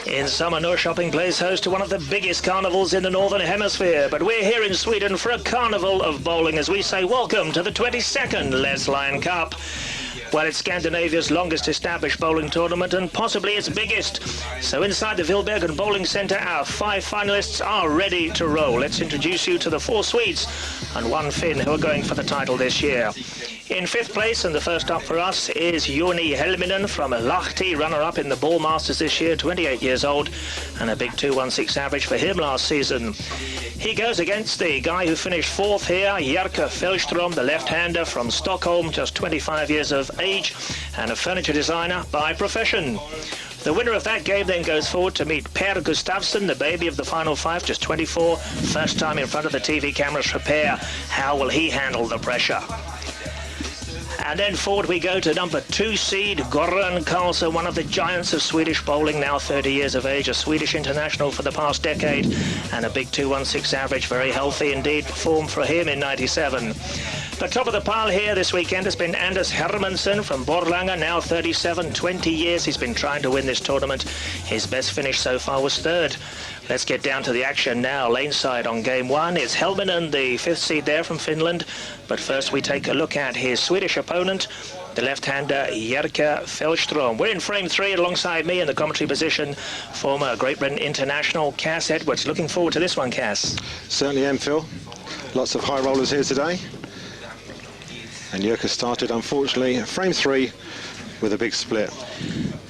In summer, Ndrrkoping plays host to one of the biggest carnivals in the Northern Hemisphere. But we're here in Sweden for a carnival of bowling as we say welcome to the 22nd Les Lyon Cup. Well, it's Scandinavia's longest established bowling tournament and possibly its biggest. So inside the Vilbergen Bowling Centre, our 5 finalists are ready to roll. Let's introduce you to the 4 Swedes and 1 Finn who are going for the title this year. In 5th place, and the first up for us, is Jouni Helminen from Lahti, runner-up in the Ball Masters this year, 28 years old, and a big 2.16 average for him last season. He goes against the guy who finished 4th here, Fahlstrom, the left-hander from Stockholm, just 25 years of age, and a furniture designer by profession. The winner of that game then goes forward to meet Per Gustavsson, the baby of the final 5, just 24, first time in front of the TV cameras for Per. How will he handle the pressure? And then forward we go to number 2 seed, Goran Carlsson, one of the giants of Swedish bowling, now 30 years of age, a Swedish international for the past decade, and a big 2.16 average, very healthy indeed, form for him in 97. The top of the pile here this weekend has been Anders Hermansson from Borlänge, now 37, 20 years he's been trying to win this tournament. His best finish so far was 3rd. Let's get down to the action now. Lane side on game 1 is Helminen, the 5th seed there from Finland. But first we take a look at his Swedish opponent, the left-hander Fahlström. We're in frame 3 alongside me in the commentary position, former Great Britain international Cass Edwards. Looking forward to this one, Cass. Certainly am, Phil. Lots of high rollers here today. And Jyrka started, unfortunately, frame 3 with a big split.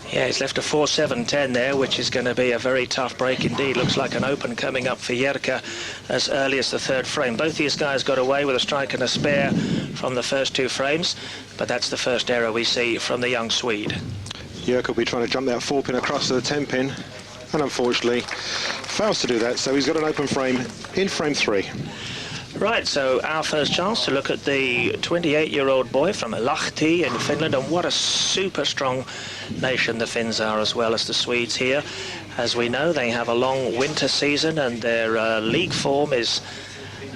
Yeah, he's left a 4-7-10 there, which is going to be a very tough break indeed. Looks like an open coming up for Jyrka as early as the 3rd frame. Both these guys got away with a strike and a spare from the first 2 frames, but that's the first error we see from the young Swede. Jyrka will be trying to jump that 4-pin across to the 10-pin, and unfortunately fails to do that, so he's got an open frame in frame 3. Right, so our first chance to look at the 28-year-old boy from Lahti in Finland, and what a super strong nation the Finns are as well as the Swedes here. As we know, they have a long winter season and their league form is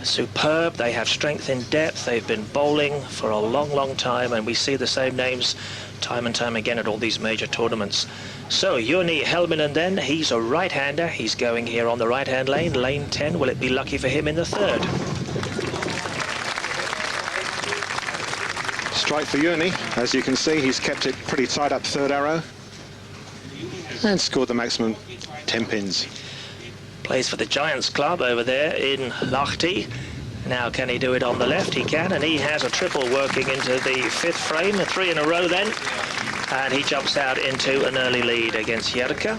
superb. They have strength in depth. They've been bowling for a long time, and we see the same names time and time again at all these major tournaments. So Jouni Helminen then, he's a right-hander. He's going here on the right-hand lane, lane 10. Will it be lucky for him in the 3rd? Strike for Jouni. As you can see, he's kept it pretty tight up 3rd arrow and scored the maximum 10 pins. Plays for the Giants Club over there in Lahti. Now can he do it on the left? He can, and he has a triple working into the 5th frame, 3 in a row then, and he jumps out into an early lead against Jyrka.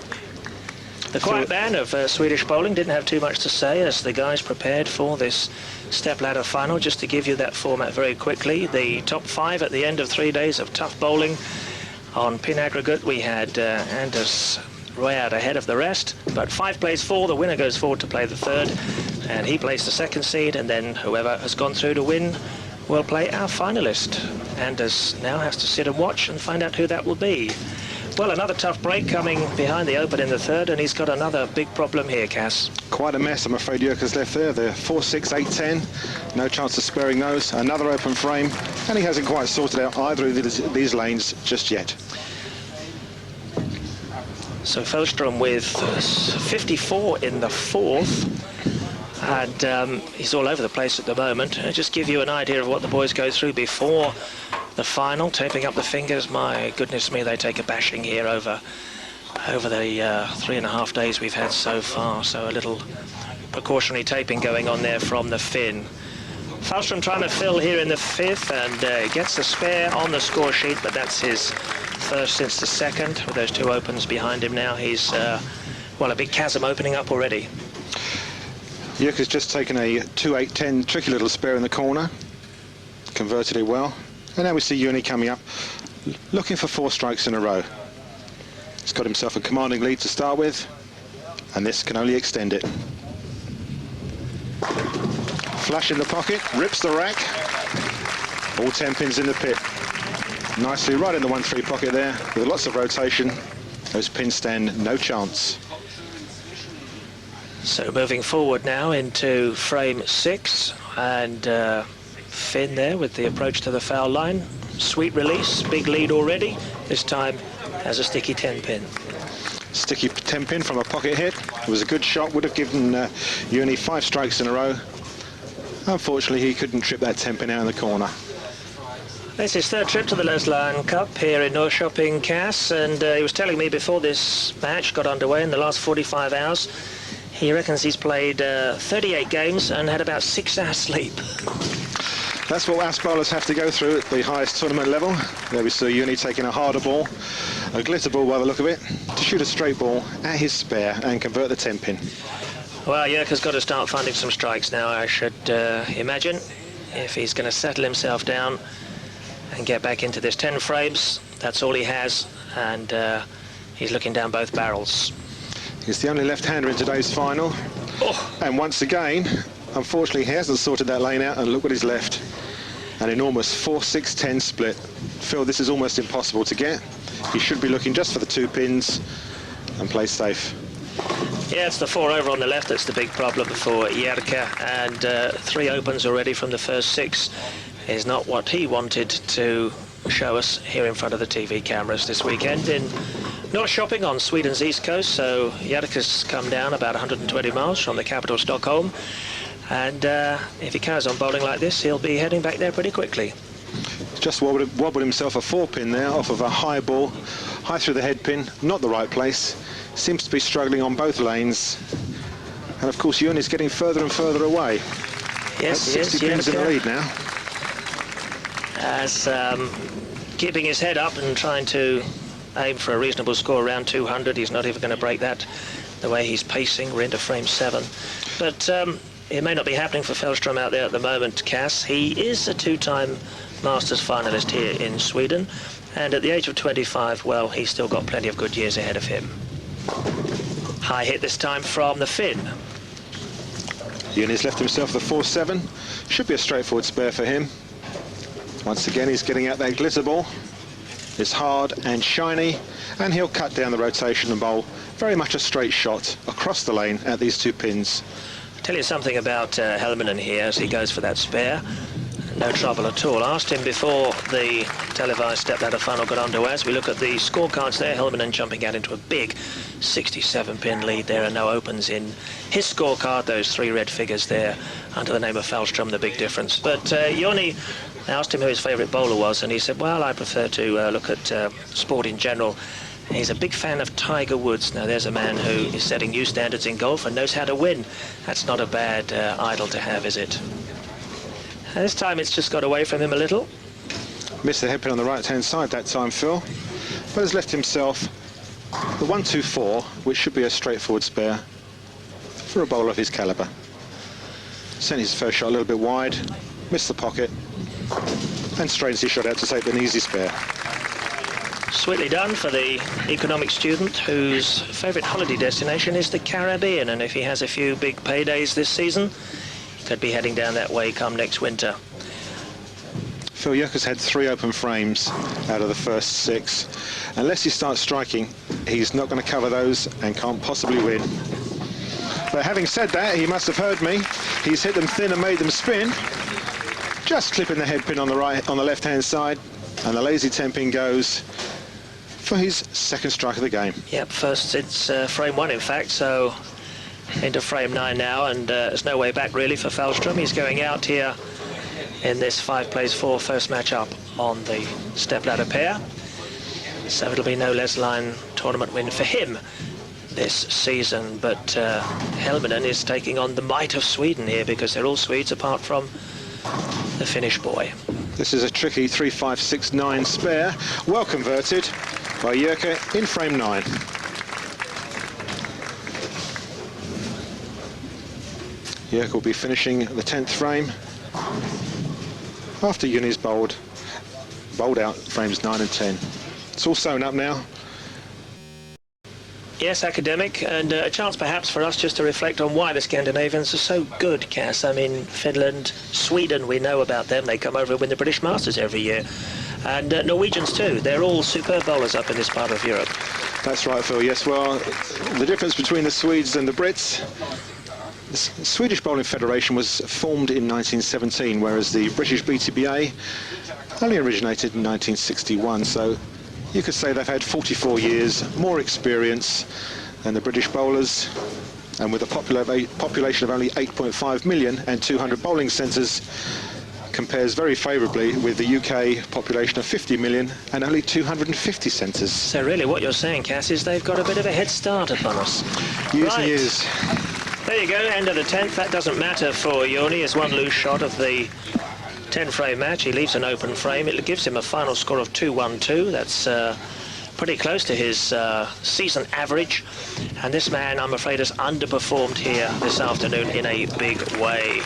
The quiet man of Swedish bowling didn't have too much to say as the guys prepared for this Stepladder final. Just to give you that format very quickly, the top 5 at the end of 3 days of tough bowling. On pin aggregate we had Anders Royad ahead of the rest, but 5 plays 4, the winner goes forward to play the 3rd, and he plays the 2nd seed, and then whoever has gone through to win will play our finalist. Anders now has to sit and watch and find out who that will be. Well, another tough break coming behind the open in the 3rd, and he's got another big problem here, Cass. Quite a mess, I'm afraid Jyrka's left there. The 4-6-8-10, no chance of sparing those. Another open frame, and he hasn't quite sorted out either of these lanes just yet. So Fahlstrom with 54 in the 4th, and he's all over the place at the moment. Just give you an idea of what the boys go through before the final, taping up the fingers. My goodness me, they take a bashing here over the 3.5 days we've had so far. So a little precautionary taping going on there from the Finn. Fahlstrom trying to fill here in the 5th and gets the spare on the score sheet, but that's his first since the 2nd with those 2 opens behind him now. He's, well, a big chasm opening up already. Jyrka's just taken a 2-8-10 tricky little spare in the corner, converted it well. And now we see Jouni coming up, looking for 4 strikes in a row. He's got himself a commanding lead to start with, and this can only extend it. Flush in the pocket, rips the rack. All 10 pins in the pit. Nicely right in the 1-3 pocket there, with lots of rotation. Those pins stand no chance. So moving forward now into frame 6, and Finn there with the approach to the foul line. Sweet release, big lead already. This time has a sticky 10 pin. Sticky 10-pin from a pocket hit. It was a good shot, would have given Jouni 5 strikes in a row. Unfortunately, he couldn't trip that 10-pin out in the corner. It's his third trip to the Les Lion Cup here in Ndrrkoping, Cass, and he was telling me before this match got underway in the last 45 hours, he reckons he's played 38 games and had about 6 hours sleep. That's what us bowlers have to go through at the highest tournament level. There we saw Jouni taking a harder ball, a glitter ball by the look of it, to shoot a straight ball at his spare and convert the 10-pin. Well, Jurka's got to start finding some strikes now, I should imagine, if he's going to settle himself down and get back into this 10 frames. That's all he has, and he's looking down both barrels. He's the only left-hander in today's final. Oh. And once again, unfortunately, he hasn't sorted that lane out, and look what he's left. An enormous 4-6-10 split. Phil, this is almost impossible to get. He should be looking just for the 2 pins and play safe. Yeah, it's the 4 over on the left that's the big problem for Jurka, and 3 opens already from the first 6 is not what he wanted to show us here in front of the TV cameras this weekend in Ndrrkoping on Sweden's east coast. So Jurka's come down about 120 miles from the capital, Stockholm, and if he carries on bowling like this, he'll be heading back there pretty quickly. Just wobbled himself a 4-pin there off of a high ball, high through the head pin, not the right place. Seems to be struggling on both lanes, and of course Jouni's getting further and further away. Yes, 60 pins in the lead now. As keeping his head up and trying to aim for a reasonable score around 200. He's not even going to break that the way he's pacing. We're into frame 7. But it may not be happening for Fahlstrom out there at the moment, Cass. He is a 2-time Masters finalist here in Sweden, and at the age of 25, well, he's still got plenty of good years ahead of him. High hit this time from the Finn. Jouni's left himself the 4-7. Should be a straightforward spare for him. Once again, he's getting out that glitter ball. It's hard and shiny, and he'll cut down the rotation and bowl very much a straight shot across the lane at these 2 pins. I'll tell you something about Helminen here as he goes for that spare. No trouble at all. Asked him before the televised Stepladder final got underway. As we look at the scorecards there, Helminen jumping out into a big 67-pin lead. There are no opens in his scorecard. Those 3 red figures there under the name of Fahlstrom, the big difference. But Jouni asked him who his favourite bowler was, and he said, well, I prefer to look at sport in general. He's a big fan of Tiger Woods. Now, there's a man who is setting new standards in golf and knows how to win. That's not a bad idol to have, is it? And this time it's just got away from him a little. Missed the headpin on the right-hand side that time, Phil, but has left himself the 1-2-4, which should be a straightforward spare for a bowler of his calibre. Sent his first shot a little bit wide, missed the pocket, and straightens his shot out to take an easy spare. Sweetly done for the economic student whose favourite holiday destination is the Caribbean, and if he has a few big paydays this season, he could be heading down that way come next winter. Phil, Jurka's had 3 open frames out of the first 6. Unless he starts striking, he's not going to cover those and can't possibly win. But having said that, he must have heard me. He's hit them thin and made them spin. Just clipping the head pin on the left-hand side, and the lazy 10-pin goes for his 2nd strike of the game. Yep, first it's frame 1, in fact, so into frame 9 now, and there's no way back really for Fahlstrom. He's going out here in this 5 plays 4 first match up on the Stepladder pair. So it'll be no Les Lion tournament win for him this season, but Helminen is taking on the might of Sweden here, because they're all Swedes apart from the Finnish boy. This is a tricky 3-5-6-9 spare, well converted by Jurka in frame 9. Jurka will be finishing the 10th frame after Jouni's bowled out frames 9 and 10. It's all sewn up now. Yes, academic, and a chance perhaps for us just to reflect on why the Scandinavians are so good, Cass. I mean, Finland, Sweden, we know about them. They come over and win the British Masters every year. And Norwegians too. They're all superb bowlers up in this part of Europe. That's right, Phil. Yes, well, the difference between the Swedes and the Brits, the Swedish Bowling Federation was formed in 1917, whereas the British BTBA only originated in 1961. So You could say they've had 44 years, more experience than the British bowlers, and with a population of only 8.5 million and 200 bowling centres, compares very favourably with the UK population of 50 million and only 250 centres. So really what you're saying, Cass, is they've got a bit of a head start upon us. Years and years. There you go, end of the 10th. That doesn't matter for Jouni. It's one loose shot of the 10-frame match. He leaves an open frame. It gives him a final score of 2-1-2. That's pretty close to his season average. And this man, I'm afraid, has underperformed here this afternoon in a big way.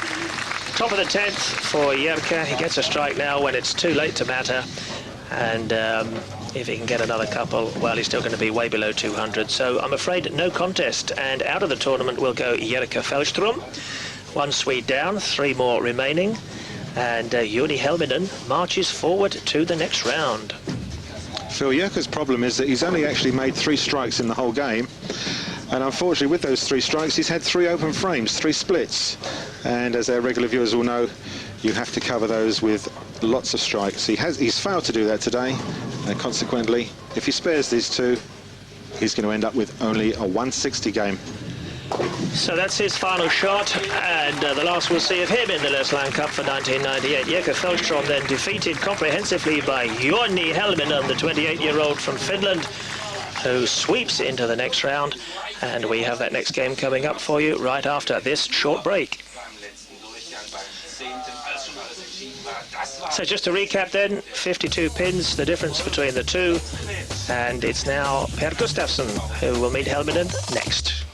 Top of the 10th for Ndrrkoping. He gets a strike now when it's too late to matter. And if he can get another couple, well, he's still going to be way below 200. So I'm afraid no contest. And out of the tournament will go Fahlstrom. One Swede down, 3 more remaining. And Jouni Helminen marches forward to the next round. Phil, Ndrrkoping's problem is that he's only actually made 3 strikes in the whole game. And unfortunately, with those 3 strikes, he's had 3 open frames, 3 splits. And as our regular viewers will know, you have to cover those with lots of strikes. He's failed to do that today, and consequently, if he spares these 2, he's going to end up with only a 160 game. So that's his final shot, and the last we'll see of him in the Les Land Cup for 1998. Fahlstrom then defeated comprehensively by Jouni Helminen, the 28-year-old from Finland, who sweeps into the next round. And we have that next game coming up for you right after this short break. So just to recap then, 52 pins, the difference between the two. And it's now Per Gustavsson who will meet Helminen next.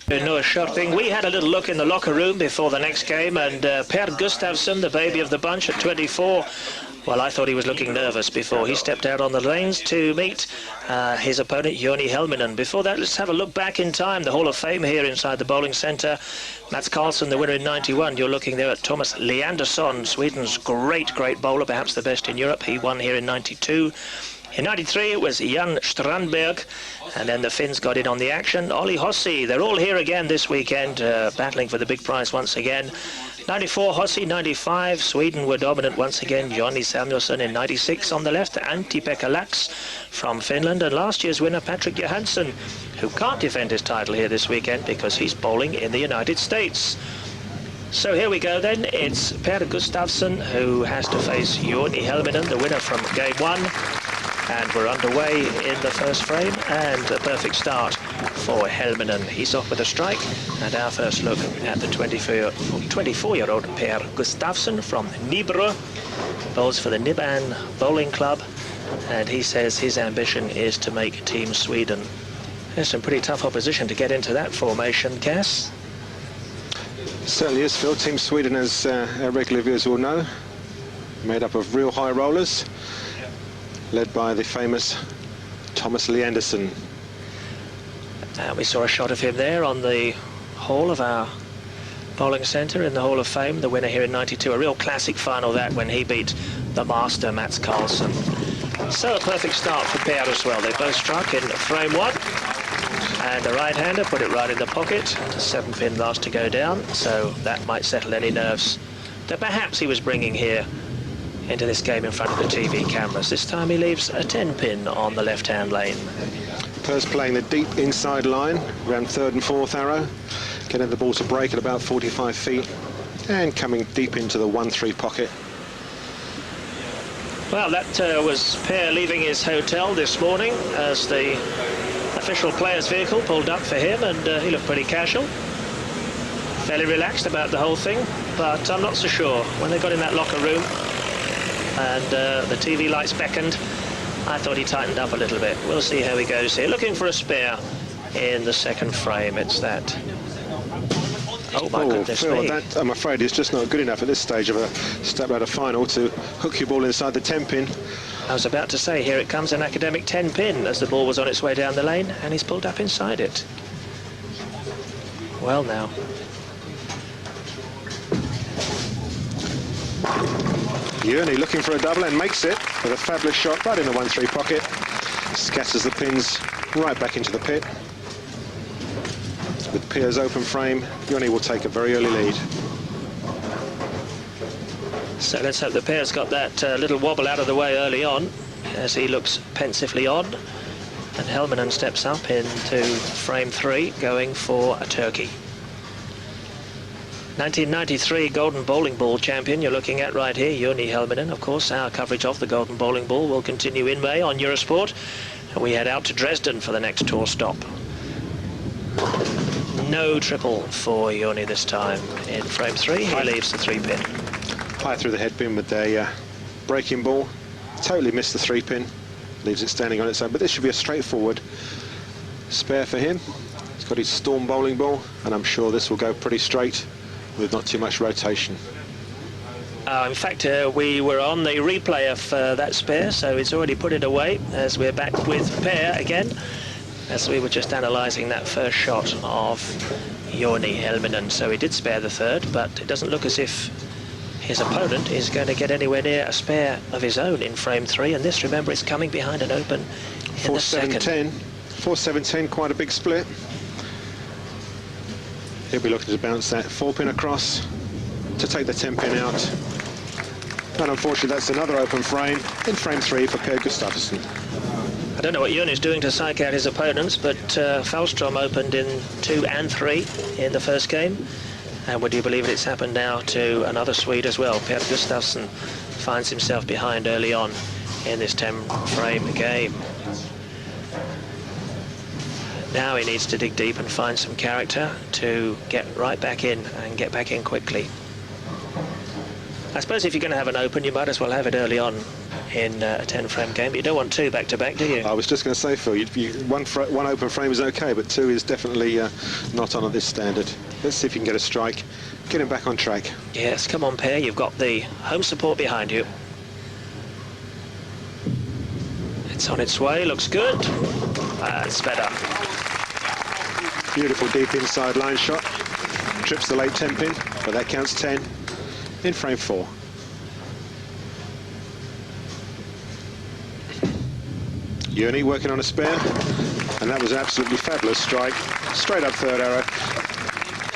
Ndrrkoping. We had a little look in the locker room before the next game, and Per Gustavsson, the baby of the bunch at 24, well, I thought he was looking nervous before he stepped out on the lanes to meet his opponent, Jouni Helminen. Before that, let's have a look back in time. The Hall of Fame here inside the bowling centre. Mats Carlsson, the winner in 91. You're looking there at Thomas Leandersson, Sweden's great bowler, perhaps the best in Europe. He won here in 92. In 93, it was Jan Strandberg, and then the Finns got in on the action. Olli Hossi, they're all here again this weekend, battling for the big prize once again. 94, Hossi. 95, Sweden were dominant once again. Johnny Samuelsson in 96 on the left. Antti-Pekka Lax from Finland. And last year's winner, Patrick Johansson, who can't defend his title here this weekend because he's bowling in the United States. So here we go then. It's Per Gustavsson who has to face Jouni Helminen, the winner from Game 1. And we're underway in the first frame, and a perfect start for Helminen. He's off with a strike, and our first look at the 24-year-old Per Gustavsson from Nybro. Bowls for the Niban Bowling Club, and he says his ambition is to make Team Sweden. There's some pretty tough opposition to get into that formation, Cass. Certainly is, Phil. Team Sweden, as our regular viewers will know, made up of real high rollers, led by the famous Thomas Leandersson. We saw a shot of him there on the hall of our bowling centre in the Hall of Fame, the winner here in 92. A real classic final that, when he beat the master Mats Carlsson. So a perfect start for Per as well. They both struck in frame 1, and the right-hander put it right in the pocket. 7-pin last to go down, so that might settle any nerves that perhaps he was bringing here into this game in front of the TV cameras. This time he leaves a 10-pin on the left-hand lane. Per's playing the deep inside line, around 3rd and 4th arrow, getting the ball to break at about 45 feet, and coming deep into the 1-3 pocket. Well, that was Per leaving his hotel this morning as the official player's vehicle pulled up for him, and he looked pretty casual. Fairly relaxed about the whole thing, but I'm not so sure. When they got in that locker room, and the TV lights beckoned, I thought he tightened up a little bit. We'll see how he goes here. Looking for a spare in the second frame. It's that. Oh my goodness Phil, me. that, I'm afraid, is just not good enough at this stage of a Stepladder final to hook your ball inside the 10-pin. I was about to say, here it comes, an academic 10-pin as the ball was on its way down the lane, and he's pulled up inside it. Well now. Jouni looking for a double and makes it with a fabulous shot right in the 1-3 pocket. Scatters the pins right back into the pit. With Per's open frame, Jouni will take a very early lead. So let's hope the Per's got that little wobble out of the way early on. as he looks pensively on. And Helminen steps up into frame 3, going for a turkey. 1993 Golden Bowling Ball champion you're looking at right here, Jouni Helminen. Of course, our coverage of the Golden Bowling Ball will continue in May on Eurosport. And we head out to Dresden for the next tour stop. No triple for Jouni this time in frame 3. He leaves the 3-pin. High through the headpin with a breaking ball. Totally missed the 3-pin. Leaves it standing on its own. But this should be a straightforward spare for him. He's got his Storm bowling ball, and I'm sure this will go pretty straight with not too much rotation. In fact, we were on the replay of that spare, so it's already put it away as we're back with pair again, as we were just analysing that first shot of Jouni Helminen. So he did spare the third, but it doesn't look as if his opponent is going to get anywhere near a spare of his own in frame 3, and this, remember, is coming behind an open in the second. 4-7-10, 4-7-10, quite a big split. He'll be looking to bounce that 4-pin across to take the 10-pin out. And unfortunately, that's another open frame in frame 3 for Per Gustavsson. I don't know what Jouni's doing to psych out his opponents, but Fahlstrom opened in 2 and 3 in the first game. And would you believe it's happened now to another Swede as well? Per Gustavsson finds himself behind early on in this 10-frame game. Now he needs to dig deep and find some character to get right back in and get back in quickly. I suppose if you're going to have an open, you might as well have it early on in a 10-frame game. You don't want 2 back-to-back, do you? I was just going to say, Phil, one open frame is okay, but 2 is definitely not on at this standard. Let's see if you can get a strike, get him back on track. Yes, come on, Per, you've got the home support behind you. It's on its way, looks good. It's better. Beautiful deep inside line shot. Trips the late 10-pin, but that counts 10 in frame 4. Jouni working on a spare, and that was an absolutely fabulous strike. Straight up third arrow,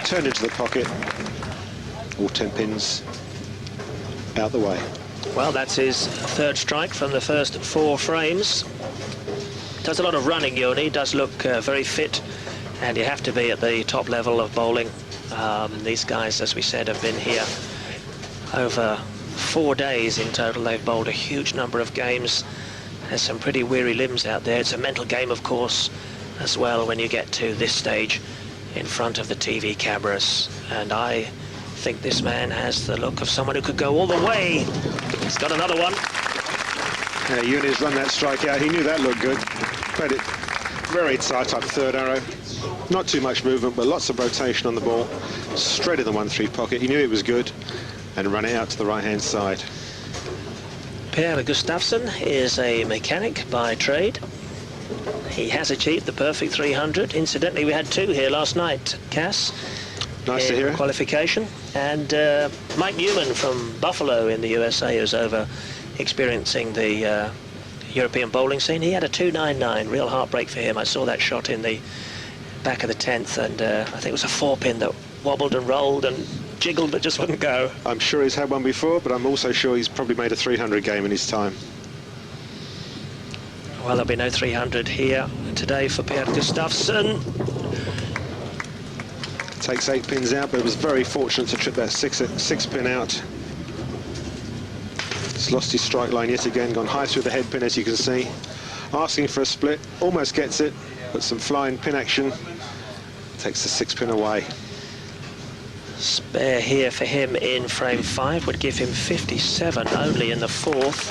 turned into the pocket. All 10 pins out the way. Well, that's his third strike from the first 4 frames. Does a lot of running, Jouni, does look very fit, and you have to be at the top level of bowling. These guys, as we said, have been here over 4 days in total. They've bowled a huge number of games. There's some pretty weary limbs out there. It's a mental game, of course, as well, when you get to this stage in front of the TV cameras. And I think this man has the look of someone who could go all the way. He's got another one. Yeah, Jouni's run that strike out. He knew that looked good. Played it very tight up third arrow. Not too much movement, but lots of rotation on the ball. Straight in the 1-3 pocket. He knew it was good and ran it out to the right-hand side. Per Gustavsson is a mechanic by trade. He has achieved the perfect 300. Incidentally, we had 2 here last night, Cass. Nice to hear. Qualification. And Mike Newman from Buffalo in the USA is over experiencing the European bowling scene. He had a 299, real heartbreak for him. I saw that shot in the back of the 10th, and I think it was a 4-pin that wobbled and rolled and jiggled but just wouldn't go. I'm sure he's had one before, but I'm also sure he's probably made a 300 game in his time. Well, there'll be no 300 here today for Per Gustavsson. Takes 8 pins out, but was very fortunate to trip that 6 pin out. He's lost his strike line yet again, gone high through the head pin, as you can see. Asking for a split, almost gets it, but some flying pin action takes the 6 pin away. Spare here for him in frame 5 would give him 57 only in the 4th.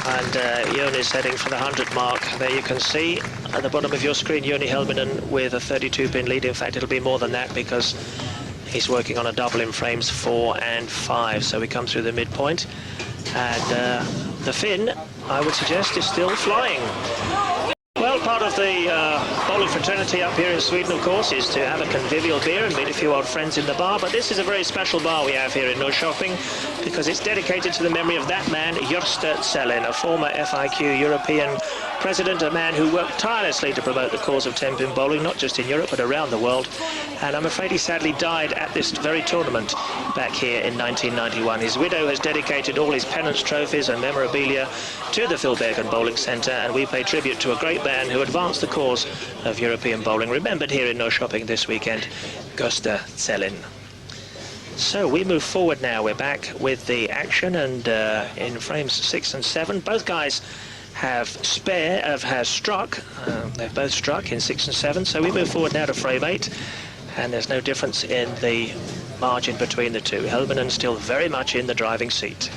And Jouni's heading for the 100 mark. There you can see at the bottom of your screen Jouni Helminen with a 32-pin lead. In fact, it'll be more than that because he's working on a double in frames 4 and 5. So we come through the midpoint. And the Finn, I would suggest, is still flying. Well, part of the bowling fraternity up here in Sweden, of course, is to have a convivial beer and meet a few old friends in the bar. But this is a very special bar we have here in Ndrrkoping because it's dedicated to the memory of that man, Gösta Selin, a former FIQ European president, a man who worked tirelessly to promote the cause of 10-pin bowling, not just in Europe but around the world. And I'm afraid he sadly died at this very tournament back here in 1991. His widow has dedicated all his pennants, trophies and memorabilia to the Vilbergen Bowling Centre, and we pay tribute to a great man who advanced the cause of European bowling, remembered here in Ndrrkoping this weekend, Gustavsson. So we move forward now. We're back with the action, and in frames 6 and 7, both guys have struck. They've both struck in 6 and 7. So we move forward now to frame 8, and there's no difference in the margin between the two. Helminen still very much in the driving seat.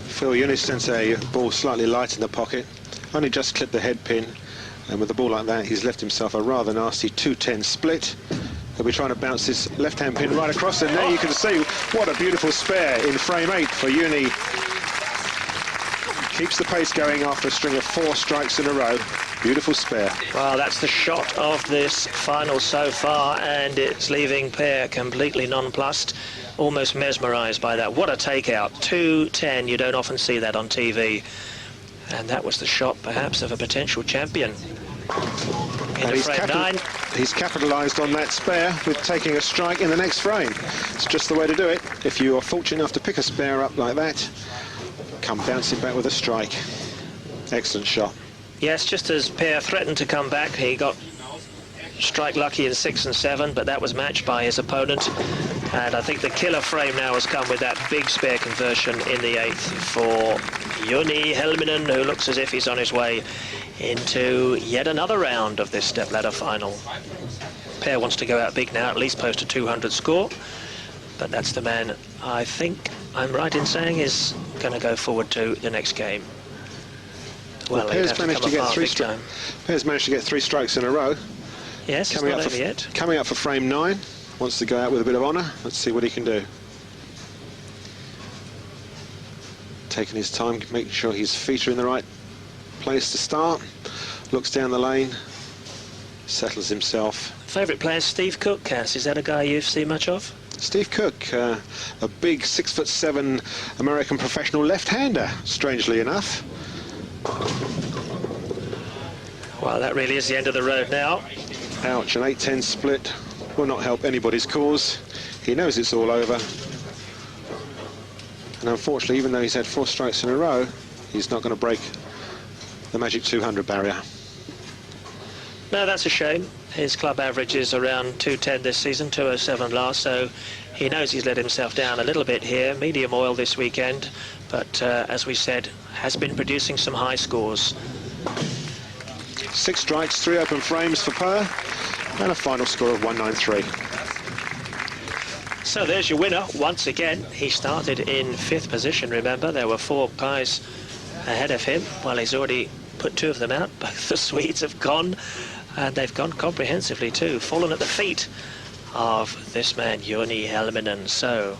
Phil Jouni sends a ball slightly light in the pocket, only just clipped the head pin, and with a ball like that he's left himself a rather nasty 2-10 split. He'll be trying to bounce this left-hand pin right across, and there you can see what a beautiful spare in frame 8 for Jouni. Keeps the pace going after a string of 4 strikes in a row. Beautiful spare. Well, that's the shot of this final so far, and it's leaving Per completely nonplussed, almost mesmerised by that. What a takeout. 2-10, you don't often see that on TV. And that was the shot, perhaps, of a potential champion. And he's capitalised on that spare with taking a strike in the next frame. It's just the way to do it. If you are fortunate enough to pick a spare up like that, come bouncing back with a strike. Excellent shot. Yes, just as Per threatened to come back, he got strike lucky in 6 and 7, but that was matched by his opponent. And I think the killer frame now has come with that big spare conversion in the 8th for Jouni Helminen, who looks as if he's on his way into yet another round of this Stepladder final. Per wants to go out big now, at least post a 200 score, but that's the man I think I'm right in saying is going to go forward to the next game. Well, Per's managed to get 3 strikes. Per's managed to get 3 strikes in a row. Yes, it's not over yet. Coming up for frame 9, wants to go out with a bit of honour. Let's see what he can do. Taking his time, making sure his feet are in the right place to start. Looks down the lane, settles himself. Favourite player, Steve Cook, Cass. Is that a guy you've seen much of? Steve Cook, a big 6'7" American professional left-hander, strangely enough. Well, that really is the end of the road now. Ouch, an 8-10 split will not help anybody's cause. He knows it's all over. And unfortunately, even though he's had 4 strikes in a row, he's not going to break the magic 200 barrier. No, that's a shame. His club average is around 210 this season, 207 last, so he knows he's let himself down a little bit here. Medium oil this weekend, but as we said, has been producing some high scores. 6 strikes, 3 open frames for Per, and a final score of 193. So there's your winner once again. He started in 5th position, remember. There were 4 guys ahead of him. Well, he's already put 2 of them out. Both the Swedes have gone, and they've gone comprehensively too. Fallen at the feet of this man, Jouni Helminen. So,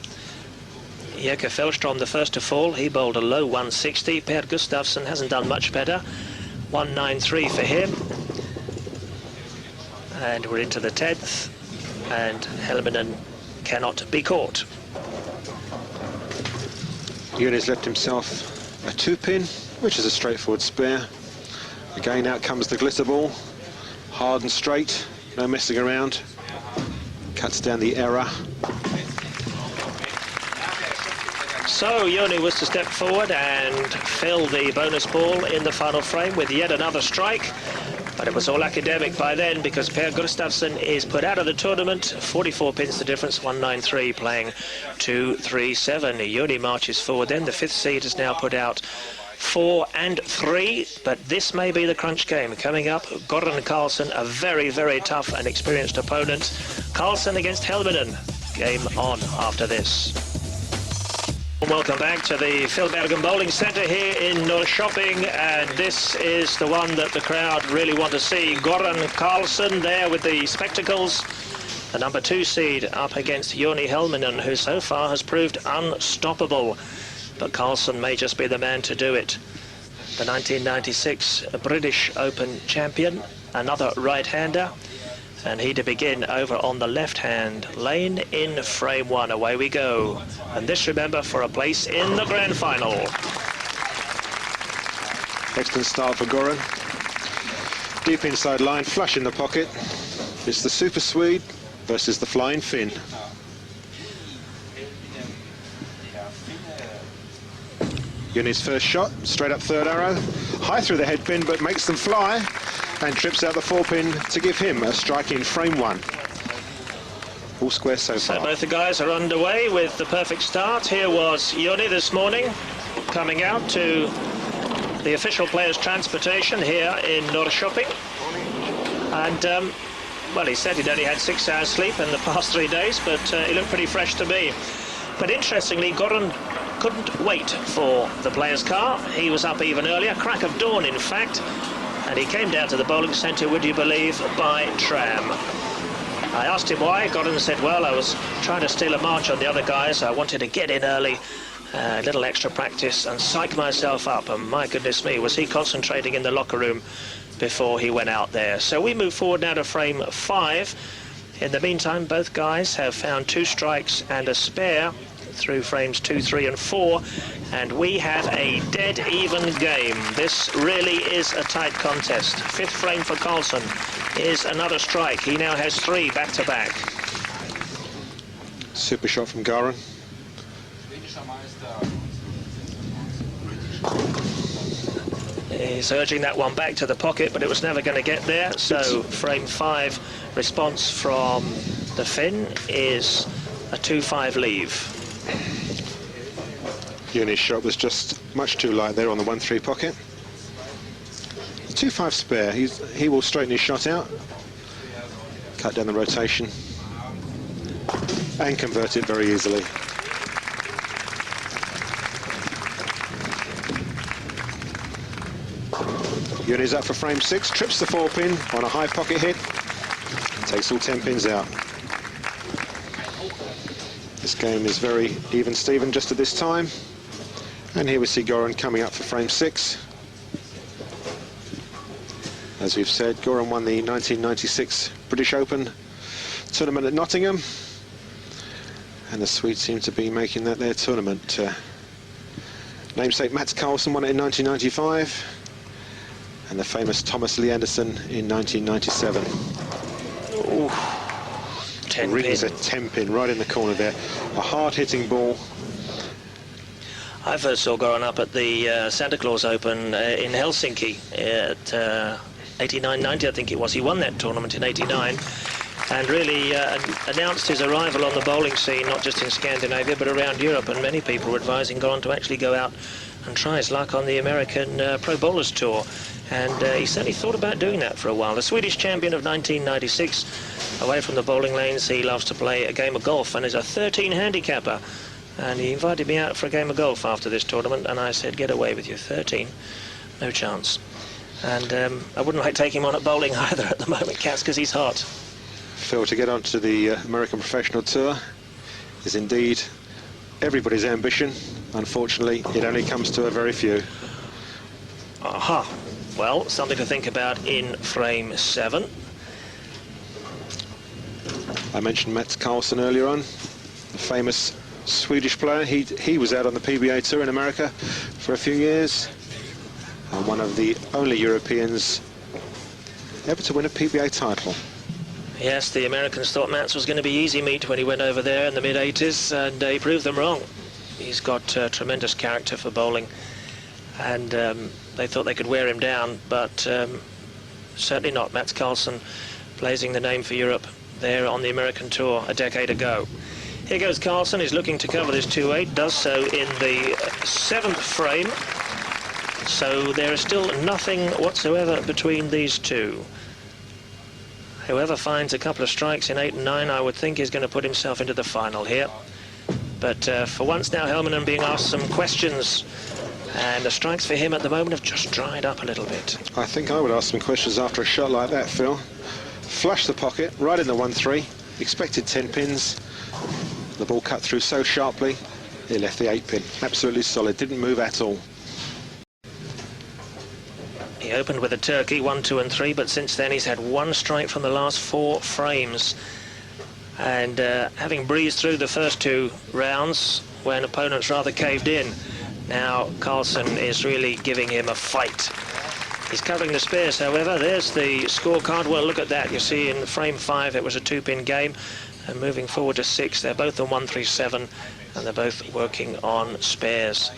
Fahlstrom the first to fall. He bowled a low 160. Per Gustavsson hasn't done much better. 193 for him. And we're into the 10th. And Helminen cannot be caught. Jouni's left himself a 2-pin, which is a straightforward spare. Again, out comes the glitter ball. Hard and straight, no messing around. Cuts down the error. So Jouni was to step forward and fill the bonus ball in the final frame with yet another strike. But it was all academic by then, because Per Gustavsson is put out of the tournament. 44 pins the difference, 193, playing 237. Jouni marches forward then. The 5th seed is now put out 4 and 3, but this may be the crunch game. Coming up, Goran and Carlsson, a very, very tough and experienced opponent. Carlsson against Helminen. Game on after this. Welcome back to the Vilbergen Bowling Centre here in Ndrrkoping, and this is the one that the crowd really want to see. Goran Carlsson there with the spectacles, the number 2 seed up against Jouni Helminen, who so far has proved unstoppable. But Carlsson may just be the man to do it. The 1996 British Open champion, another right-hander, and he to begin over on the left-hand lane in frame 1. Away we go. And this, remember, for a place in the grand final. Excellent start for Goran. Deep inside line, flush in the pocket. It's the Super Swede versus the Flying Finn. Jouni's first shot, straight up third arrow, high through the head pin, but makes them fly and trips out the 4-pin to give him a strike in frame 1. All square so far. So both the guys are underway with the perfect start. Here was Jouni this morning, coming out to the official players' transportation here in Ndrrkoping. And, well, he said he'd only had 6 hours sleep in the past 3 days, but he looked pretty fresh to me. But interestingly, Goran couldn't wait for the players' car. He was up even earlier, crack of dawn in fact, and he came down to the bowling centre, would you believe, by tram. I asked him why. Goran said, well, I was trying to steal a march on the other guys. I wanted to get in early, a little extra practice and psych myself up, and my goodness me, was he concentrating in the locker room before he went out there. So we move forward now to frame 5. In the meantime, both guys have found 2 strikes and a spare through frames 2, 3 and 4, and we have a dead even game. This really is a tight contest. 5th frame for Carlsson is another strike. He now has 3 back-to-back. Super shot from Goran. He's urging that one back to the pocket, but it was never going to get there. So frame 5 response from the Finn is a 2-5 leave. Jouni's shot was just much too light there on the 1-3 pocket. 2-5 spare. He will straighten his shot out, cut down the rotation, and convert it very easily. Jouni's up for frame 6, trips the 4-pin on a high pocket hit, takes all 10 pins out. This game is very even Steven just at this time. And here we see Goran coming up for frame 6. As we've said, Goran won the 1996 British Open tournament at Nottingham. And the Swedes seem to be making that their tournament. Namesake Mats Carlsson won it in 1995. And the famous Thomas Lee Anderson in 1997. Ooh. 10 Rings a 10-pin right in the corner there. A hard-hitting ball. I first saw Goran up at the Santa Claus Open in Helsinki at 89-90, I think it was. He won that tournament in 89 and really announced his arrival on the bowling scene, not just in Scandinavia, but around Europe. And many people were advising Goran to actually go out and try his luck on the American Pro Bowlers Tour. And he certainly thought about doing that for a while. The Swedish champion of 1996, away from the bowling lanes, he loves to play a game of golf and is a 13 handicapper. And he invited me out for a game of golf after this tournament, and I said, get away with you, 13, no chance. And I wouldn't like taking him on at bowling either at the moment, Cats, because he's hot. Phil, to get onto the American Professional Tour is indeed everybody's ambition. Unfortunately, it only comes to a very few. Aha. Well, something to think about in frame 7. I mentioned Mats Carlsson earlier on, the famous Swedish player. He was out on the PBA Tour in America for a few years, and one of the only Europeans ever to win a PBA title. Yes, the Americans thought Mats was going to be easy meat when he went over there in the mid-80s, and he proved them wrong. He's got tremendous character for bowling, and they thought they could wear him down, but certainly not. Mats Carlsson blazing the name for Europe there on the American Tour a decade ago. Here goes Carlsson. He's looking to cover this 2-8, does so in the 7th frame. So there is still nothing whatsoever between these two. Whoever finds a couple of strikes in 8 and 9, I would think, is going to put himself into the final here. But for once now, Helminen being asked some questions, and the strikes for him at the moment have just dried up a little bit. I think I would ask some questions after a shot like that, Phil. Flush the pocket, right in the 1-3, expected 10 pins. The ball cut through so sharply, it left the 8-pin. Absolutely solid, didn't move at all. He opened with a turkey, 1, 2 and 3, but since then he's had 1 strike from the last 4 frames. And having breezed through the first 2 rounds when opponents rather caved in, now Carlsson is really giving him a fight. He's covering the spares, however. There's the scorecard. Well, look at that. You see in frame 5 it was a 2-pin game, and moving forward to 6 they're both on 137, and they're both working on spares.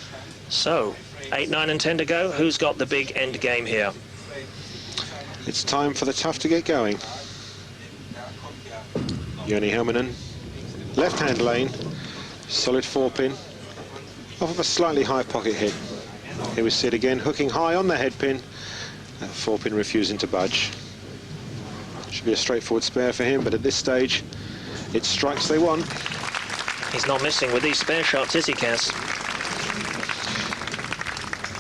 So 8, 9 and 10 to go. Who's got the big end game here? It's time for the tough to get going. Jouni Helminen, left-hand lane, solid 4-pin, off of a slightly high pocket hit. Here we see it again, hooking high on the head pin. That 4-pin refusing to budge. Should be a straightforward spare for him, but at this stage, it's strikes they want. He's not missing with these spare shots, is he, Cass?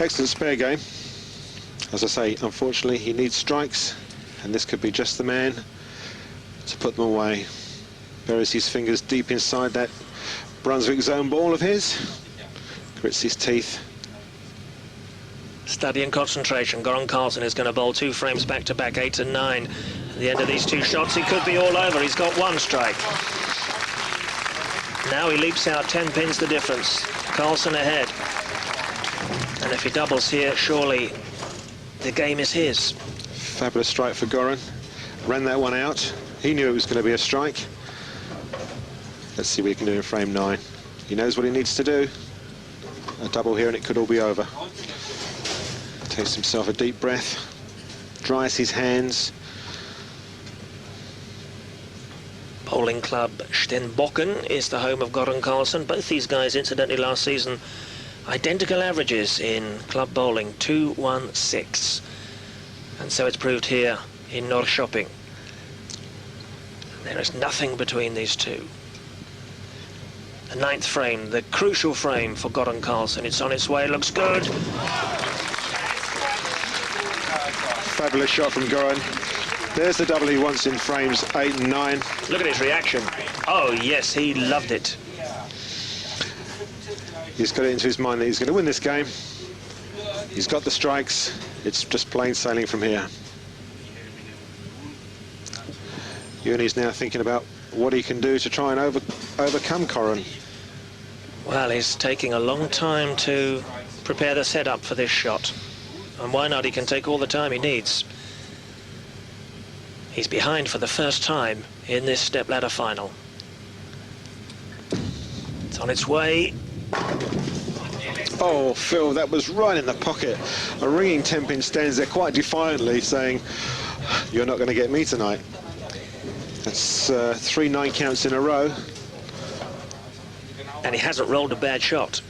Excellent spare game. As I say, unfortunately, he needs strikes, and this could be just the man to put them away. Buries his fingers deep inside that Brunswick zone ball of his, grits his teeth. Study and concentration. Goran Carlsson is going to bowl 2 frames back-to-back, 8 and 9. At the end of these 2 shots, he could be all over. He's got 1 strike. Now he leaps out, 10 pins the difference. Carlsson ahead. And if he doubles here, surely the game is his. Fabulous strike for Goran. Ran that one out. He knew it was going to be a strike. Let's see what he can do in frame 9. He knows what he needs to do. A double here and it could all be over. Takes himself a deep breath, dries his hands. Bowling club Ndrrkoping is the home of Goran Carlsson. Both these guys, incidentally, last season, identical averages in club bowling, 2-1-6. And so it's proved here in Ndrrkoping. There is nothing between these two. The 9th frame, the crucial frame for Goran Carlsson. It's on its way, it looks good. Fabulous shot from Goran. There's the double he wants in frames 8 and 9. Look at his reaction. Oh yes, he loved it. He's got it into his mind that he's going to win this game. He's got the strikes. It's just plain sailing from here. Jouni's now thinking about what he can do to try and overcome Goran. Well, he's taking a long time to prepare the setup for this shot. And why not? He can take all the time he needs. He's behind for the first time in this stepladder final. It's on its way. Oh, Phil, that was right in the pocket. A ringing 10-pin stands there quite defiantly saying, "You're not going to get me tonight." That's 3 9 counts in a row. And he hasn't rolled a bad shot.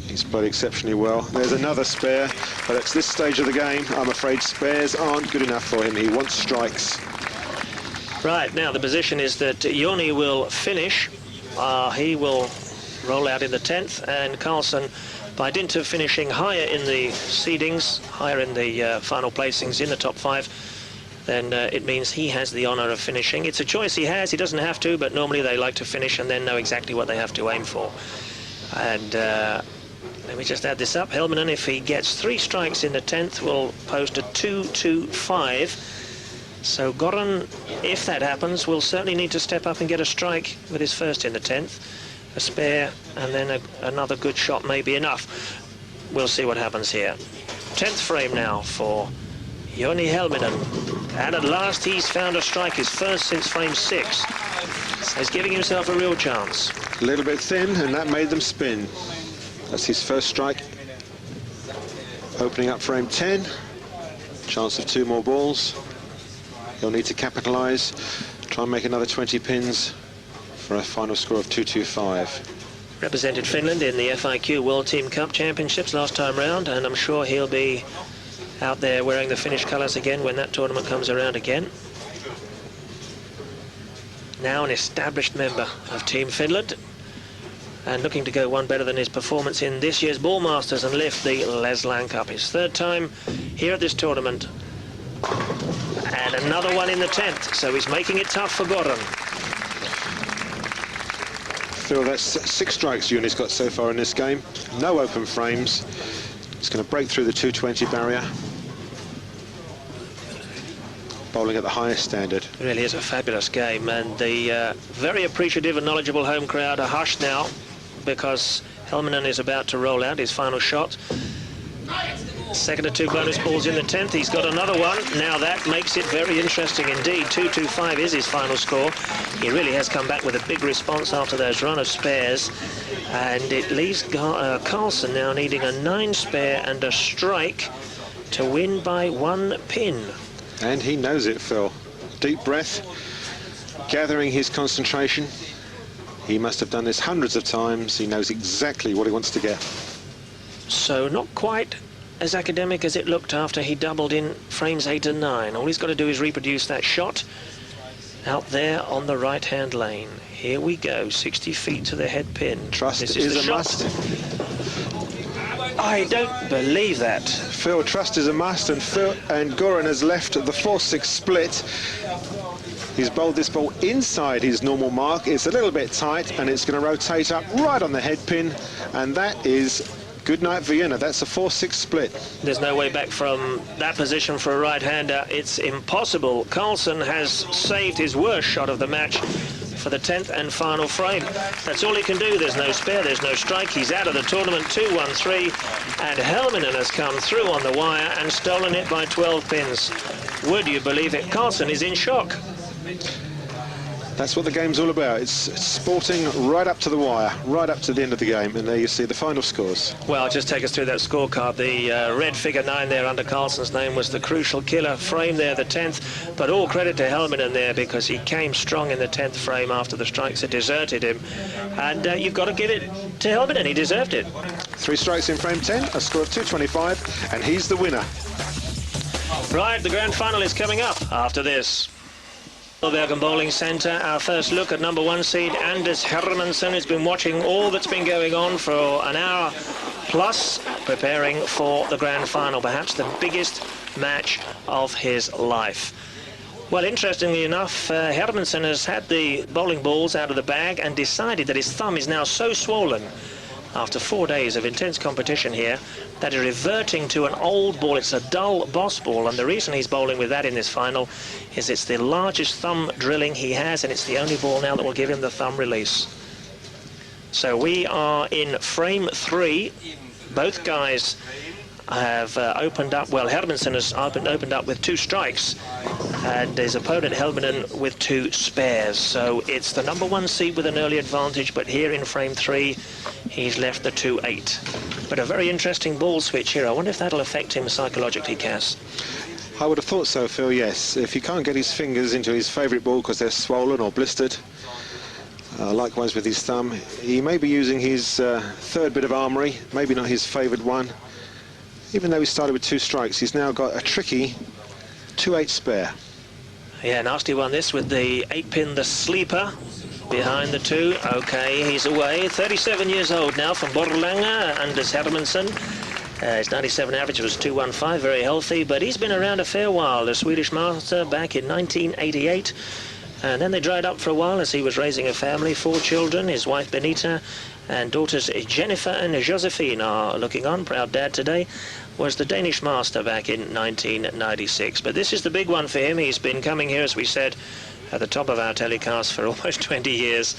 He's played exceptionally well. There's another spare, but at this stage of the game, I'm afraid spares aren't good enough for him. He wants strikes. Right, now the position is that Jouni will finish. He will roll out in the 10th, and Carlsson, by dint of finishing higher in the seedings, higher in the final placings in the top 5, then it means he has the honour of finishing. It's a choice he has. He doesn't have to, but normally they like to finish and then know exactly what they have to aim for. And let me just add this up. Helminen, if he gets 3 strikes in the 10th, will post a 2-2-5. So Goran, if that happens, will certainly need to step up and get a strike with his first in the 10th. A spare, and then another good shot may be enough. We'll see what happens here. 10th frame now for Jouni Helminen. And at last he's found a strike, his first since frame 6. So he's giving himself a real chance. A little bit thin, and that made them spin. That's his first strike. Opening up frame 10. Chance of 2 more balls. He'll need to capitalise. Try and make another 20 pins for a final score of 2-2-5. Represented Finland in the FIQ World Team Cup Championships last time round, and I'm sure he'll be out there wearing the Finnish colours again when that tournament comes around again. Now an established member of Team Finland, and looking to go one better than his performance in this year's Ball Masters and lift the Leslan Cup. His 3rd time here at this tournament. And another one in the 10th, so he's making it tough for Goran. Phil, that's 6 strikes Jouni's got so far in this game. No open frames. He's going to break through the 220 barrier. Bowling at the highest standard. It really is a fabulous game, and the very appreciative and knowledgeable home crowd are hushed now because Helminen is about to roll out his final shot. Second of 2 bonus balls in the 10th. He's got another one. Now that makes it very interesting indeed. 2-2-5 is his final score. He really has come back with a big response after those run of spares. And it leaves Carlsson now needing a 9 spare and a strike to win by 1 pin. And he knows it, Phil. Deep breath, gathering his concentration. He must have done this hundreds of times. He knows exactly what he wants to get. So not quite as academic as it looked after he doubled in frames 8 and 9. All he's got to do is reproduce that shot out there on the right-hand lane. Here we go, 60 feet to the head pin. Trust is a must. I don't believe that. Phil, trust is a must, and Goran has left the 4-6 split. He's bowled this ball inside his normal mark. It's a little bit tight, and it's going to rotate up right on the head pin, and that is good night Vienna. That's a 4-6 split. There's no way back from that position for a right-hander. It's impossible. Carlsson has saved his worst shot of the match for the 10th and final frame. That's all he can do. There's no spare, there's no strike. He's out of the tournament, 2-1-3, and Helminen has come through on the wire and stolen it by 12 pins. Would you believe it? Carlsson is in shock. That's what the game's all about. It's sporting right up to the wire, right up to the end of the game, and there you see the final scores. Well, just take us through that scorecard. The red figure 9 there under Carlsson's name was the crucial killer frame there, the 10th, but all credit to Helminen there because he came strong in the 10th frame after the strikes had deserted him, and you've got to give it to Helminen. He deserved it. 3 strikes in frame 10, a score of 225, and he's the winner. Right, the grand final is coming up after this. Vilbergen Bowling Centre, our first look at number 1 seed Anders Hermansson, who's been watching all that's been going on for an hour plus, preparing for the grand final, perhaps the biggest match of his life. Well, interestingly enough, Hermansson has had the bowling balls out of the bag and decided that his thumb is now so swollen after 4 days of intense competition here that is reverting to an old ball. It's a dull boss ball, and the reason he's bowling with that in this final is it's the largest thumb drilling he has, and it's the only ball now that will give him the thumb release. So we are in frame 3. Both guys have opened up. Well, Hermansson has opened up with 2 strikes, and his opponent Helminen with 2 spares. So it's the number 1 seed with an early advantage, but here in frame 3 he's left the 2-8. But a very interesting ball switch here. I wonder if that'll affect him psychologically, Cass. I would have thought so, Phil, yes. If he can't get his fingers into his favourite ball because they're swollen or blistered, likewise with his thumb, he may be using his 3rd bit of armoury, maybe not his favoured one. Even though he started with 2 strikes, he's now got a tricky 2-8 spare. Yeah, nasty one this with the 8-pin, the sleeper, behind the 2. Okay, he's away. 37 years old now from Borlänge, Anders Hermansson. His 97 average was 215, very healthy, but he's been around a fair while. The Swedish master back in 1988. And then they dried up for a while as he was raising a family, 4 children. His wife Benita and daughters Jennifer and Josephine are looking on. Proud dad today. Was the Danish master back in 1996. But this is the big one for him. He's been coming here, as we said, at the top of our telecast for almost 20 years,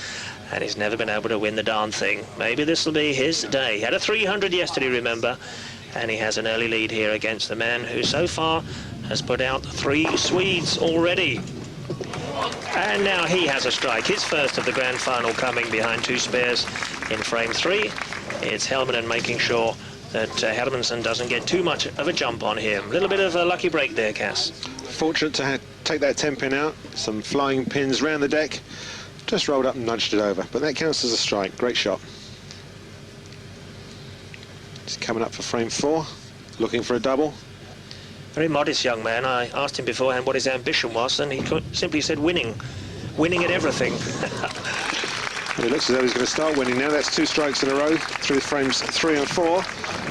and he's never been able to win the darn thing. Maybe this will be his day. He had a 300 yesterday, remember, and he has an early lead here against the man who so far has put out 3 Swedes already. And now he has a strike, his first of the grand final, coming behind 2 spares in frame 3. It's Helminen making sure that Hermansson doesn't get too much of a jump on him. A little bit of a lucky break there, Cass. Fortunate to take that 10-pin out. Some flying pins round the deck. Just rolled up and nudged it over. But that counts as a strike. Great shot. He's coming up for frame 4. Looking for a double. Very modest young man. I asked him beforehand what his ambition was, and he simply said winning. Winning at everything. Well, it looks as though he's going to start winning now. That's 2 strikes in a row through frames 3 and 4.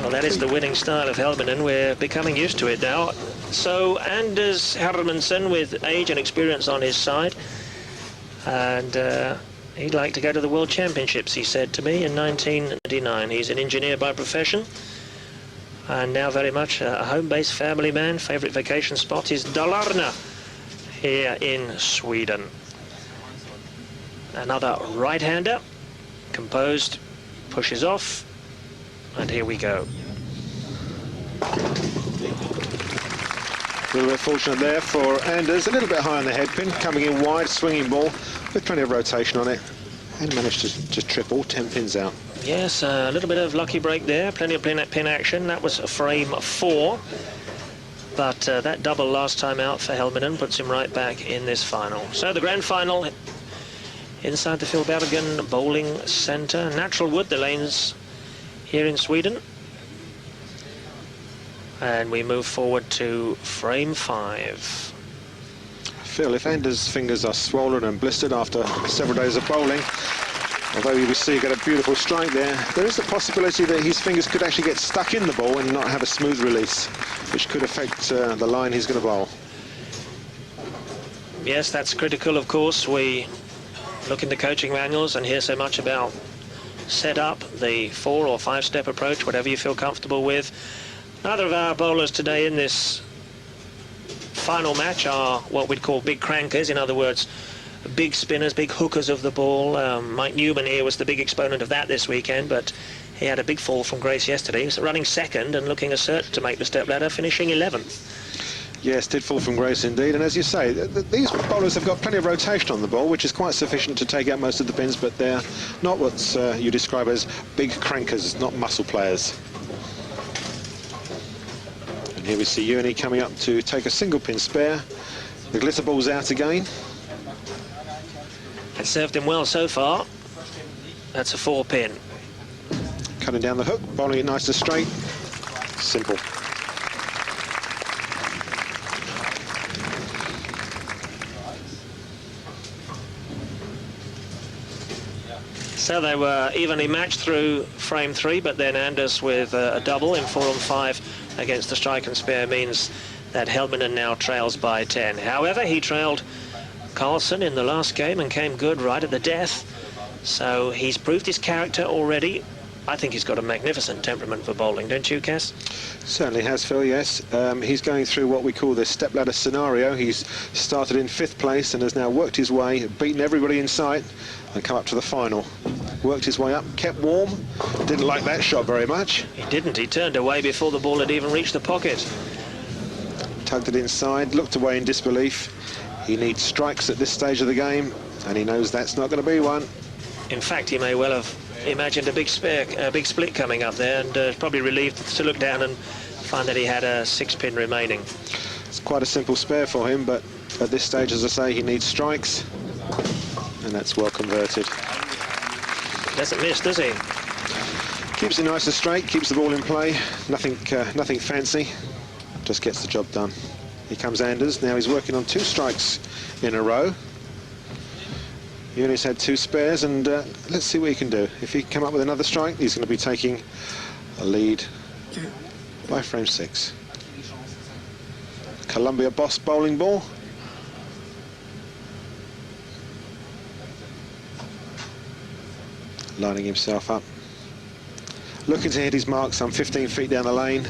Well, that is the winning style of Helminen. We're becoming used to it now. So Anders Hermansson, with age and experience on his side, and he'd like to go to the World Championships, he said to me, in 1999. He's an engineer by profession, and now very much a home-based family man. Favourite vacation spot is Dalarna here in Sweden. Another right-hander, composed, pushes off, and here we go. A little bit fortunate there for Anders, a little bit high on the headpin, coming in wide, swinging ball with plenty of rotation on it, and managed to trip all 10 pins out. Yes, a little bit of lucky break there, plenty of pin action. That was frame 4, but that double last time out for Helminen puts him right back in this final. So the grand final inside the Vilbergen Bowling Centre, natural wood, the lanes here in Sweden. And we move forward to frame 5. Phil, if Anders' fingers are swollen and blistered after several days of bowling, although you will see you get a beautiful strike there is a possibility that his fingers could actually get stuck in the ball and not have a smooth release, which could affect the line he's going to bowl. Yes, that's critical, of course. We look in the coaching manuals and hear so much about set up, the 4 or 5 step approach, whatever you feel comfortable with. Neither of our bowlers today in this final match are what we'd call big crankers, in other words, big spinners, big hookers of the ball. Mike Newman here was the big exponent of that this weekend, but he had a big fall from grace yesterday. He was running second and looking certain to make the stepladder, finishing 11th. Yes, did fall from grace indeed, and as you say, these bowlers have got plenty of rotation on the ball, which is quite sufficient to take out most of the pins, but they're not what you describe as big crankers, not muscle players. And here we see Jouni coming up to take a single pin spare. The glitter ball's out again. It served him well so far. That's a 4 pin. Cutting down the hook, bowling it nice and straight. Simple. So they were evenly matched through frame 3, but then Anders with a double in 4 on 5 against the strike and spare means that Helminen now trails by 10. However, he trailed Carlsson in the last game and came good right at the death. So he's proved his character already. I think he's got a magnificent temperament for bowling, don't you, Cass? Certainly has, Phil, yes. He's going through what we call the stepladder scenario. He's started in 5th place and has now worked his way, beaten everybody in sight and come up to the final. Worked his way up, kept warm, didn't like that shot very much. He didn't, he turned away before the ball had even reached the pocket. Tugged it inside, looked away in disbelief. He needs strikes at this stage of the game, and he knows that's not going to be one. In fact, he may well have imagined a big split coming up there, and probably relieved to look down and find that he had a 6 pin remaining. It's quite a simple spare for him, but at this stage, as I say, he needs strikes, and that's well converted. Doesn't miss, does he? Keeps it nice and straight, keeps the ball in play. Nothing fancy, just gets the job done. Here comes Anders. Now he's working on 2 strikes in a row. Jouni's had 2 spares, and let's see what he can do. If he can come up with another strike, he's going to be taking a lead by frame 6. Columbia Boss bowling ball. Lining himself up. Looking to hit his mark some 15 feet down the lane.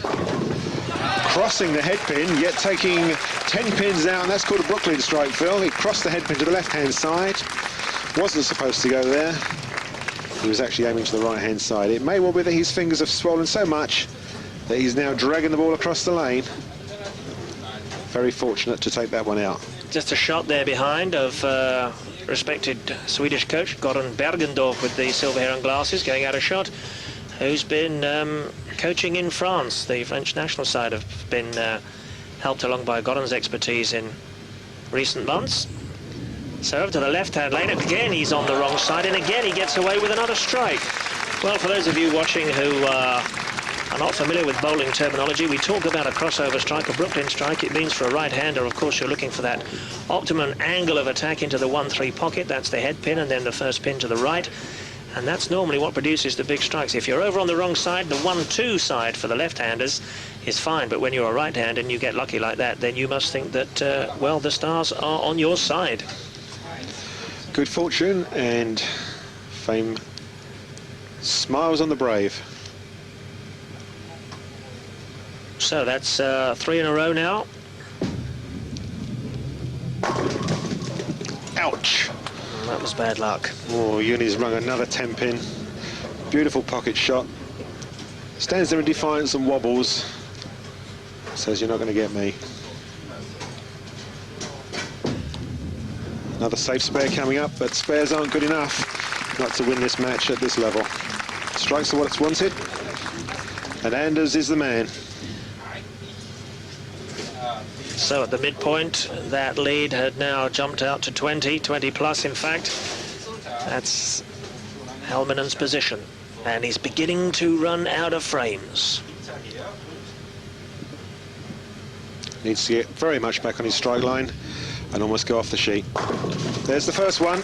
Crossing the head pin, yet taking 10 pins out, and that's called a Brooklyn strike, Phil. He crossed the head pin to the left-hand side. Wasn't supposed to go there. He was actually aiming to the right-hand side. It may well be that his fingers have swollen so much that he's now dragging the ball across the lane. Very fortunate to take that one out. Just a shot there behind of respected Swedish coach Goran Bergendorf with the silver hair and glasses, going out a shot, who's been coaching in France. The French national side have been helped along by Goran's expertise in recent months. So over to the left-hand lane, again he's on the wrong side, and again he gets away with another strike. Well, for those of you watching who are not familiar with bowling terminology, we talk about a crossover strike, a Brooklyn strike. It means for a right-hander, of course, you're looking for that optimum angle of attack into the 1-3 pocket. That's the head pin, and then the first pin to the right. And that's normally what produces the big strikes. If you're over on the wrong side, the 1-2 side for the left-handers is fine. But when you're a right-hander and you get lucky like that, then you must think that, well, the stars are on your side. Good fortune, and fame smiles on the brave. So that's 3 in a row now. Ouch! That was bad luck. Oh, Jouni's rung another 10 pin. Beautiful pocket shot. Stands there in defiance and wobbles. Says, you're not going to get me. Another safe spare coming up, but spares aren't good enough not to win this match at this level. Strikes are what it's wanted, and Anders is the man. So at the midpoint, that lead had now jumped out to 20 plus in fact. That's Helminen's position, and he's beginning to run out of frames. Needs to get very much back on his strike line and almost go off the sheet. There's the first one.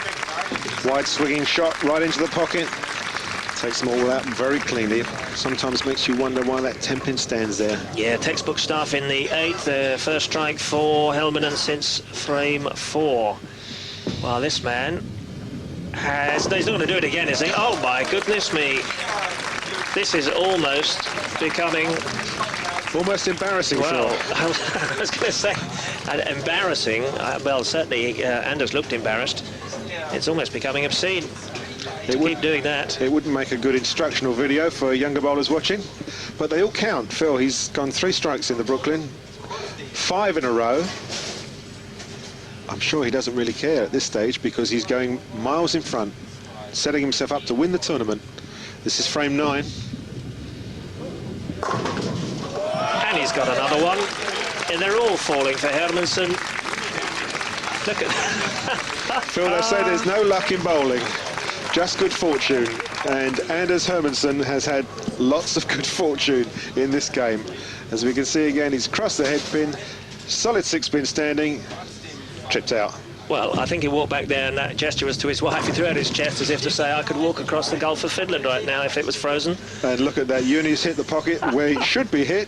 Wide swinging shot right into the pocket. Takes them all out very cleanly. Sometimes makes you wonder why that 10-pin stands there. Yeah, textbook stuff in the 8th. The first strike for Helminen since frame 4. Well, this man he's not going to do it again, is he? Oh my goodness me. This is almost becoming... Almost embarrassing, well, Phil. I was going to say, embarrassing. Well, certainly Anders looked embarrassed. It's almost becoming obscene. Keep doing that. It wouldn't make a good instructional video for younger bowlers watching, but they all count. Phil, he's gone 3 strikes in the Brooklyn, 5 in a row. I'm sure he doesn't really care at this stage because he's going miles in front, setting himself up to win the tournament. This is frame 9. And he's got another one, and they're all falling for Hermansson. Look at Phil, they say there's no luck in bowling, just good fortune. And Anders Hermansson has had lots of good fortune in this game. As we can see again, he's crossed the head pin, solid 6-pin standing, tripped out. Well, I think he walked back there and that gesture was to his wife. He threw out his chest as if to say, I could walk across the Gulf of Finland right now if it was frozen. And look at that, Jouni's hit the pocket where he should be hit,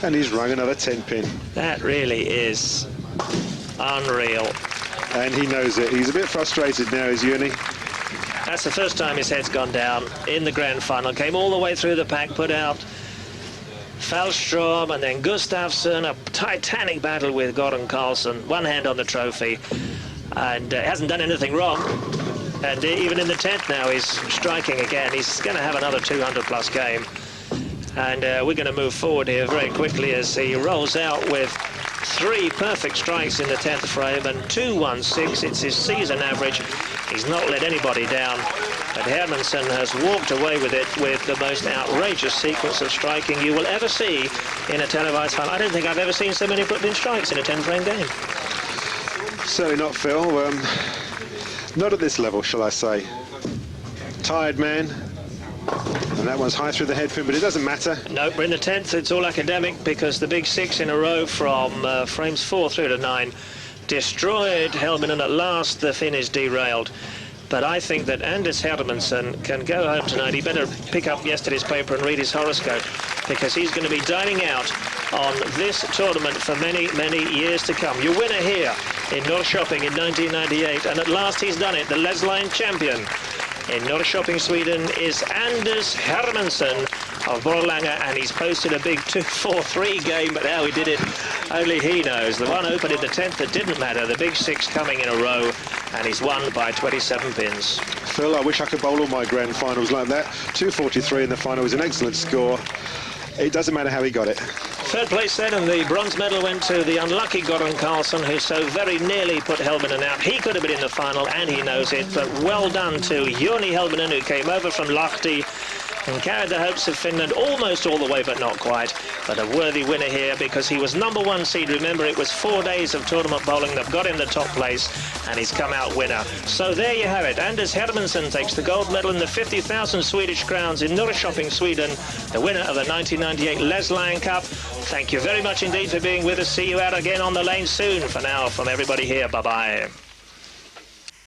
and he's rung another 10-pin. That really is unreal. And he knows it. He's a bit frustrated now, is Jouni. That's the first time his head's gone down in the grand final. Came all the way through the pack, put out Fahlstrom and then Gustavsson, a titanic battle with Goran Carlsson, one hand on the trophy, and hasn't done anything wrong. And even in the 10th now, he's striking again. He's going to have another 200-plus game. And we're going to move forward here very quickly as he rolls out with 3 perfect strikes in the 10th frame and 2-1-6. It's his season average. He's not let anybody down. But Hermansson has walked away with it with the most outrageous sequence of striking you will ever see in a televised final. I don't think I've ever seen so many Brooklyn strikes in a 10-frame game. Certainly not, Phil. Not at this level, shall I say. Tired man. And that one's high through the head pin, but it doesn't matter. No, we're in the 10th. It's all academic because the big 6 in a row from frames 4 through to 9 destroyed Helminen. At last, the finish derailed. But I think that Anders Hermansson can go home tonight. He better pick up yesterday's paper and read his horoscope, because he's going to be dining out on this tournament for many, many years to come. Your winner here in Ndrrkoping in 1998, and at last he's done it, the Lesline champion in Ndrrkoping, Sweden, is Anders Hermansson of Borlänge, and he's posted a big 2-4-3 game, but how he did it, only he knows. The one opened in the 10th that didn't matter, the big 6 coming in a row, and he's won by 27 pins. Phil, I wish I could bowl all my grand finals like that. 243 in the final was an excellent score. It doesn't matter how he got it. Third place then, and the bronze medal went to the unlucky Goran Carlsson, who so very nearly put Helminen out. He could have been in the final, and he knows it, but well done to Jouni Helminen, who came over from Lahti and carried the hopes of Finland almost all the way, but not quite. But a worthy winner here, because he was #1 seed. Remember, it was 4 days of tournament bowling that got him the top place, and he's come out winner. So there you have it. Anders Hermansson takes the gold medal in the 50,000 Swedish crowns in Ndrrkoping, Sweden, the winner of the 1998 Lesline Cup. Thank you very much indeed for being with us. See you out again on the lane soon. For now, from everybody here, bye-bye.